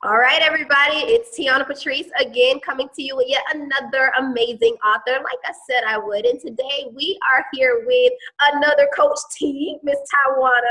All right, everybody, it's Tiana Patrice again coming to you with yet another amazing author, like I said I would. And today we are here with another Coach T, Miss Tawana,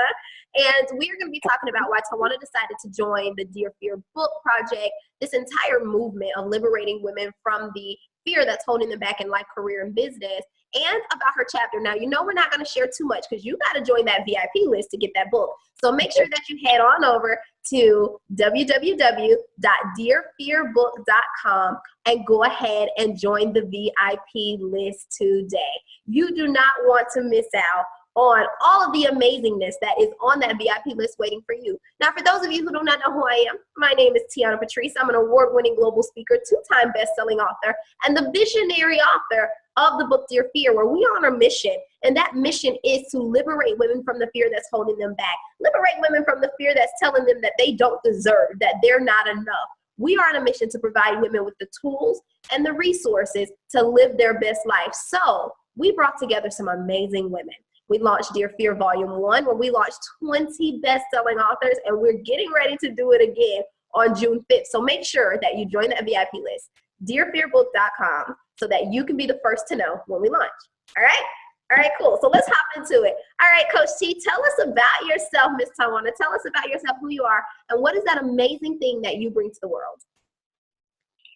and we are going to be talking about why Tawana decided to join the Dear Fear book project, this entire movement of liberating women from the fear that's holding them back in life, career, and business, and about her chapter. Now, you know we're not going to share too much because you got to join that VIP list to get that book. So make sure that you head on over to www.dearfearbook.com and go ahead and join the VIP list today. You do not want to miss out on all of the amazingness that is on that VIP list waiting for you. Now, for those of you who do not know who I am, my name is Tiana Patrice. I'm an award-winning global speaker, two-time best-selling author, and the visionary author of the book Dear Fear, where we are on a mission, and that mission is to liberate women from the fear that's holding them back. Liberate women from the fear that's telling them that they don't deserve, that they're not enough. We are on a mission to provide women with the tools and the resources to live their best life. So we brought together some amazing women. We launched Dear Fear Volume 1, where we launched 20 best-selling authors, and we're getting ready to do it again on June 5th. So make sure that you join that VIP list, dearfearbook.com, so that you can be the first to know when we launch. All right? All right, cool. So let's hop into it. All right, Coach T, tell us about yourself, Miss Tawana. Tell us about yourself, who you are, and what is that amazing thing that you bring to the world?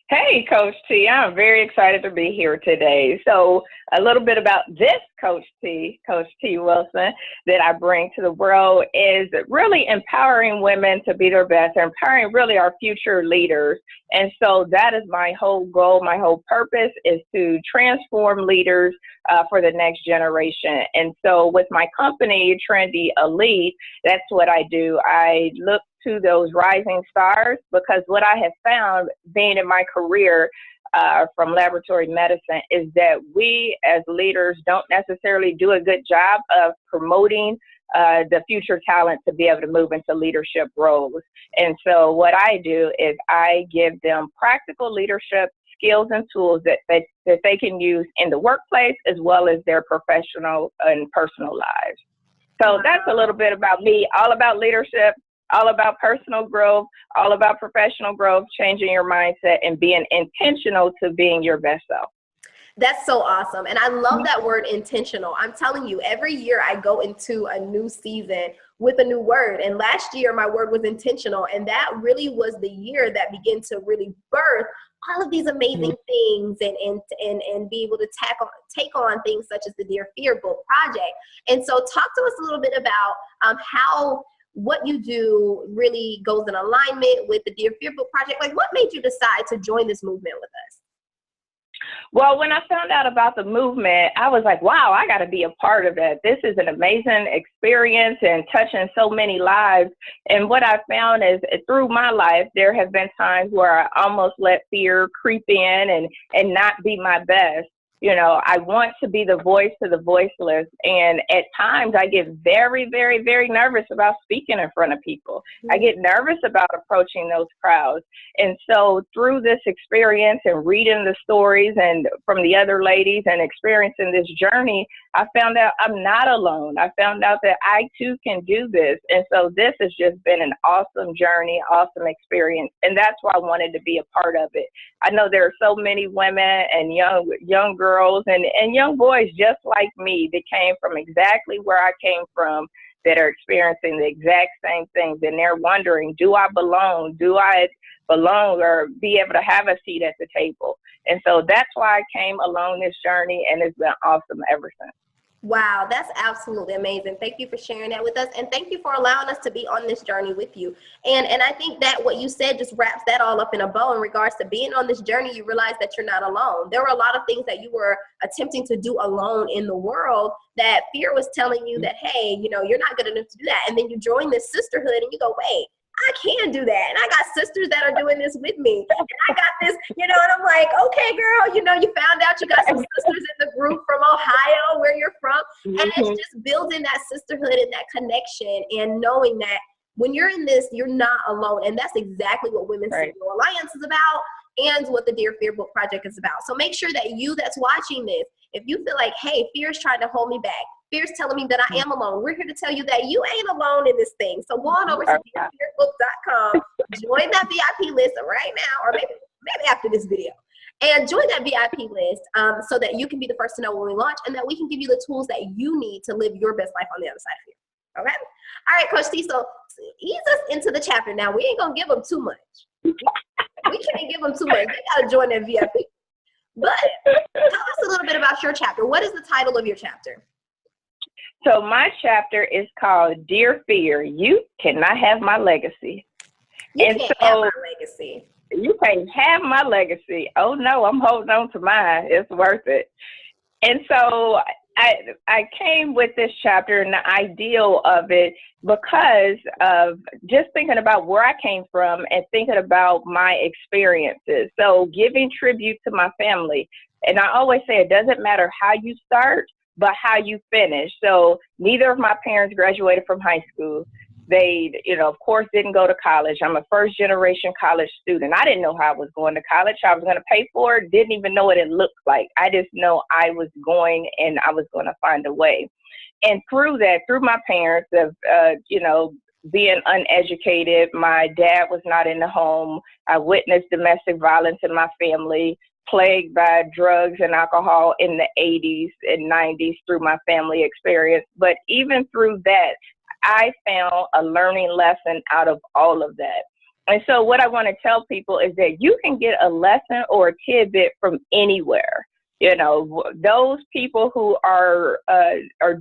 Hey, Coach T. I'm very excited to be here today. So a little bit about this Coach T Wilson, that I bring to the world is really empowering women to be their best, empowering really our future leaders. And so that is my whole goal, my whole purpose is to transform leaders for the next generation. And so with my company, Trendy Elite, that's what I do. I look to those rising stars, because what I have found being in my career from laboratory medicine is that we as leaders don't necessarily do a good job of promoting the future talent to be able to move into leadership roles. And so what I do is I give them practical leadership skills and tools that they can use in the workplace as well as their professional and personal lives. So that's a little bit about me, all about leadership, all about personal growth, all about professional growth, changing your mindset, and being intentional to being your best self. That's so awesome. And I love that word intentional. I'm telling you, every year I go into a new season with a new word. And last year my word was intentional. And that really was the year that began to really birth all of these amazing things and be able to take on things such as the Dear Fear book project. And so talk to us a little bit about how what you do really goes in alignment with the Dear Fear book project. Like, what made you decide to join this movement with us? Well, when I found out about the movement, I was like, wow, I got to be a part of that. This is an amazing experience and touching so many lives. And what I found is through my life, there have been times where I almost let fear creep in and not be my best. You know, I want to be the voice to the voiceless. And at times I get very, very, very nervous about speaking in front of people. I get nervous about approaching those crowds. And so through this experience and reading the stories and from the other ladies and experiencing this journey, I found out I'm not alone. I found out that I too can do this. And so this has just been an awesome journey, awesome experience. And that's why I wanted to be a part of it. I know there are so many women and young girls and young boys just like me that came from exactly where I came from, that are experiencing the exact same things. And they're wondering, do I belong? Do I belong or be able to have a seat at the table? And so that's why I came along this journey, and it's been awesome ever since. Wow, that's absolutely amazing. Thank you for sharing that with us, and thank you for allowing us to be on this journey with you. And I think that what you said just wraps that all up in a bow in regards to being on this journey. You realize that you're not alone. There were a lot of things that you were attempting to do alone in the world that fear was telling you that, hey, you know, you're not good enough to do that. And then you join this sisterhood and you go, wait, I can do that. And I got sisters that are doing this with me. And I got this, you know, and I'm like, okay, girl, you know, you found out you got some sisters in the group from Ohio, where you're from. And it's just building that sisterhood and that connection and knowing that when you're in this, you're not alone. And that's exactly what Women's Single Alliance is about and what the Dear Fear book project is about. So make sure that you that's watching this, if you feel like, hey, fear is trying to hold me back, Fear's telling me that I am alone. We're here to tell you that you ain't alone in this thing. So go on over to dearfearbook.com, join that VIP list right now, or maybe after this video. And join that VIP list so that you can be the first to know when we launch, and that we can give you the tools that you need to live your best life on the other side of fear. Okay? All right, Coach T, so ease us into the chapter now. We ain't going to give them too much. We can't give them too much. They got to join that VIP. But tell us a little bit about your chapter. What is the title of your chapter? So my chapter is called Dear Fear, You Cannot Have My Legacy. You can't have my legacy. You can't have my legacy. Oh no, I'm holding on to mine. It's worth it. And so I came with this chapter and the ideal of it because of just thinking about where I came from and thinking about my experiences. So giving tribute to my family. And I always say it doesn't matter how you start, but how you finish. So neither of my parents graduated from high school. They, of course, didn't go to college. I'm a first generation college student. I didn't know how I was going to college. I was going to pay for it. Didn't even know what it looked like. I just know I was going and I was going to find a way. And through that, through my parents of, being uneducated, my dad was not in the home. I witnessed domestic violence in my family, plagued by drugs and alcohol in the 80s and 90s through my family experience. But even through that, I found a learning lesson out of all of that. And so what I want to tell people is that you can get a lesson or a tidbit from anywhere. Those people who are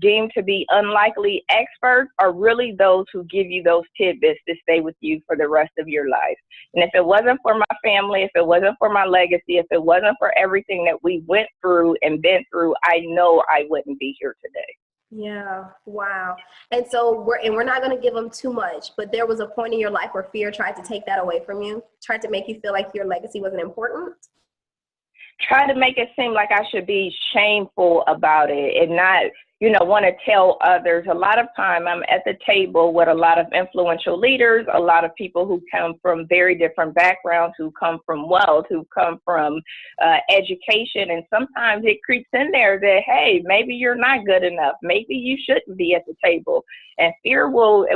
deemed to be unlikely experts are really those who give you those tidbits to stay with you for the rest of your life. And if it wasn't for my family, if it wasn't for my legacy, if it wasn't for everything that we went through and been through, I know I wouldn't be here today. Yeah. Wow. And so we're not going to give them too much, but there was a point in your life where fear tried to take that away from you, tried to make you feel like your legacy wasn't important. Try to make it seem like I should be shameful about it and not, want to tell others. A lot of time I'm at the table with a lot of influential leaders, a lot of people who come from very different backgrounds, who come from wealth, who come from education. And sometimes it creeps in there that, hey, maybe you're not good enough. Maybe you shouldn't be at the table. And fear will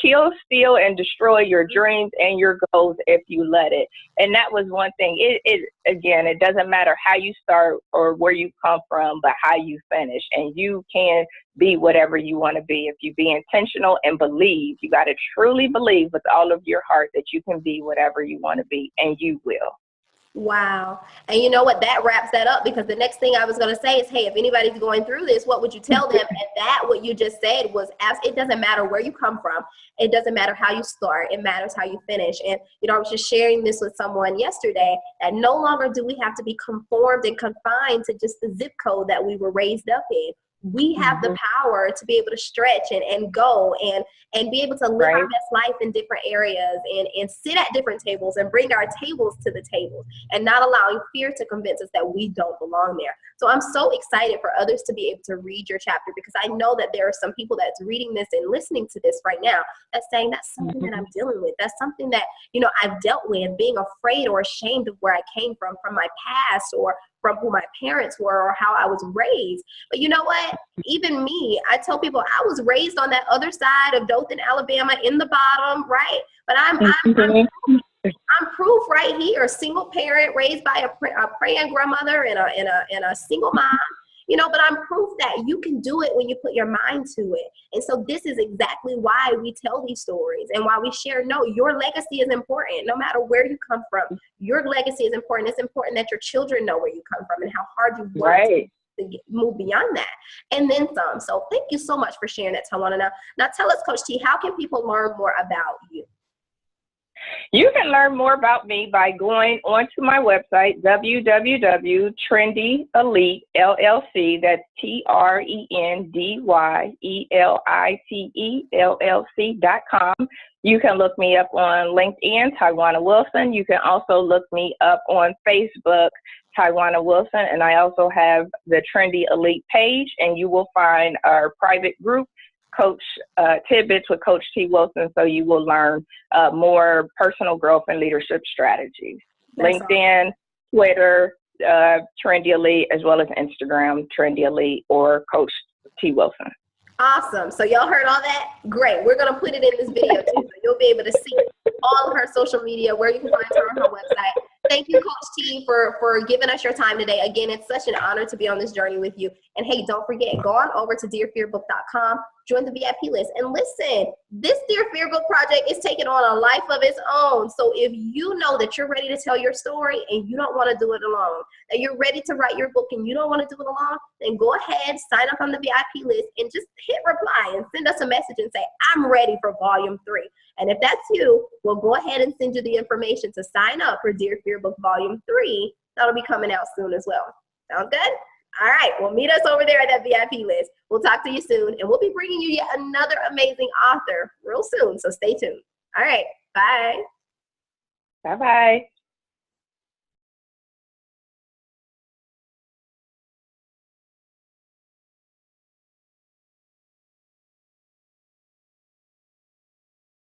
kill, steal, and destroy your dreams and your goals if you let it. And that was one thing. It doesn't matter how you start or where you come from, but how you finish. And you can be whatever you want to be if you be intentional and believe. You got to truly believe with all of your heart that you can be whatever you want to be, and you will. Wow. And you know what? That wraps that up, because the next thing I was going to say is, hey, if anybody's going through this, what would you tell them? And that, what you just said was, it doesn't matter where you come from. It doesn't matter how you start. It matters how you finish. And, I was just sharing this with someone yesterday, that no longer do we have to be conformed and confined to just the zip code that we were raised up in. We have the power to be able to stretch and go and be able to live our best life in different areas and sit at different tables and bring our tables to the tables, and not allowing fear to convince us that we don't belong there. So I'm so excited for others to be able to read your chapter, because I know that there are some people that's reading this and listening to this right now that's saying that's something that I'm dealing with. That's something that, I've dealt with, being afraid or ashamed of where I came from my past, or from who my parents were, or how I was raised. But you know what? Even me, I tell people I was raised on that other side of Dothan, Alabama, in the bottom, right? But I'm proof right here. A single parent raised by a praying grandmother and a single mom. But I'm proof that you can do it when you put your mind to it. And so this is exactly why we tell these stories and why we share. No, your legacy is important. No matter where you come from, your legacy is important. It's important that your children know where you come from and how hard you work to move beyond that. And then some. So thank you so much for sharing that, Tawana. Now tell us, Coach T, how can people learn more about you? You can learn more about me by going onto my website, www.TrendyElite, LLC, that's TrendyElite.com. You can look me up on LinkedIn, Tawana Wilson. You can also look me up on Facebook, Tawana Wilson, and I also have the Trendy Elite page, and you will find our private group, Coach Tidbits with Coach T. Wilson, so you will learn more personal growth and leadership strategies. That's LinkedIn, awesome. Twitter, Trendy Elite, as well as Instagram, Trendy Elite, or Coach T. Wilson. Awesome. So y'all heard all that? Great. We're going to put it in this video too. So you'll be able to see all of her social media, where you can find her on her website. Thank you, Coach T, for giving us your time today. Again, it's such an honor to be on this journey with you. And hey, don't forget, go on over to dearfearbook.com, join the VIP list. And listen, this Dear Fear Book project is taking on a life of its own. So if you know that you're ready to tell your story and you don't want to do it alone, that you're ready to write your book and you don't want to do it alone, then go ahead, sign up on the VIP list and just hit reply and send us a message and say, I'm ready for volume 3. And if that's you, we'll go ahead and send you the information to sign up for Dear Fear Book Volume 3. That'll be coming out soon as well. Sound good? All right, well, meet us over there at that VIP list. We'll talk to you soon, and we'll be bringing you yet another amazing author real soon, so stay tuned. All right, bye. Bye-bye.